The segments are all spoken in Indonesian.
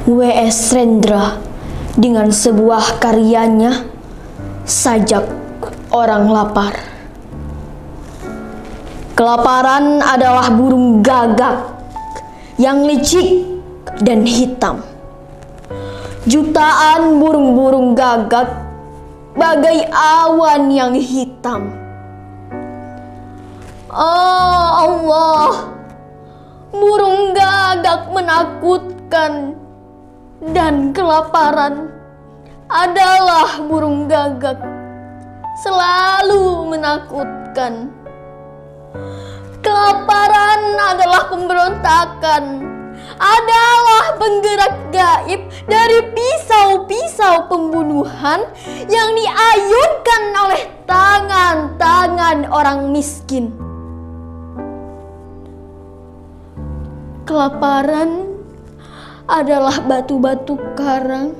W.S. Rendra dengan sebuah karyanya, Sajak Orang Lapar. Kelaparan adalah burung gagak yang licik dan hitam. Jutaan burung-burung gagak bagai awan yang hitam. Oh Allah, burung gagak menakutkan, dan kelaparan adalah burung gagak selalu menakutkan. Kelaparan adalah pemberontakan, adalah penggerak gaib dari pisau-pisau pembunuhan yang diayunkan oleh tangan-tangan orang miskin. Kelaparan adalah batu-batu karang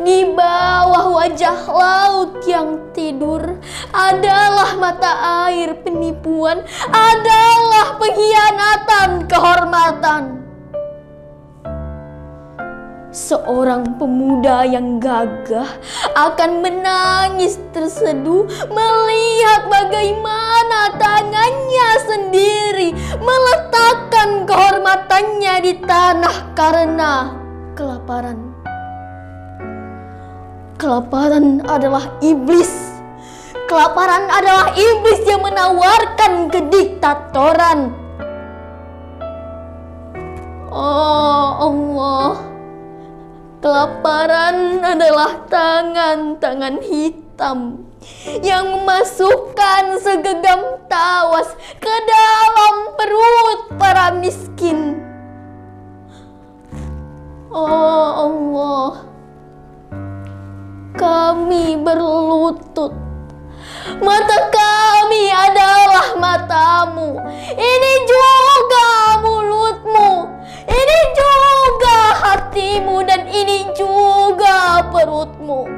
di bawah wajah laut yang tidur, adalah mata air penipuan, adalah pengkhianatan kehormatan. Seorang pemuda yang gagah akan menangis terseduh melihat bagaimana tangannya sendiri meletakkan kehormatannya di tanah karena kelaparan. Kelaparan adalah iblis. Kelaparan adalah iblis yang menawarkan kediktatoran. Oh Allah, kelaparan adalah tangan-tangan hitam yang memasukkan segenggam tawas ke dalam perut para miskin. Oh Allah, kami berlutut. Mata kami adalah matamu. Ini juga mulutmu. Ini juga hatimu, dan ini juga perutmu.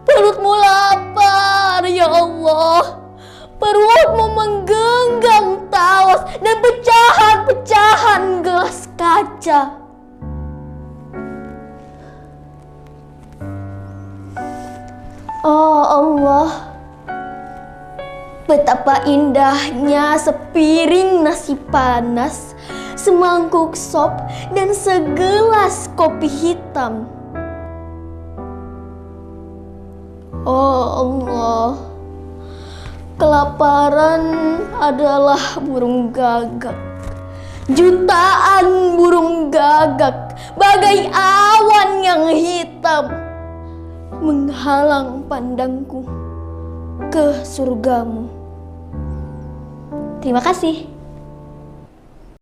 Perutmu lapar, ya Allah. Perutmu menggenggam tawas dan pecahan-pecahan gelas kaca. Oh Allah, betapa indahnya sepiring nasi panas, semangkuk sop, dan segelas kopi hitam. Oh Allah, kelaparan adalah burung gagak. Jutaan burung gagak bagai awan yang hitam menghalang pandangku ke surgamu. Terima kasih.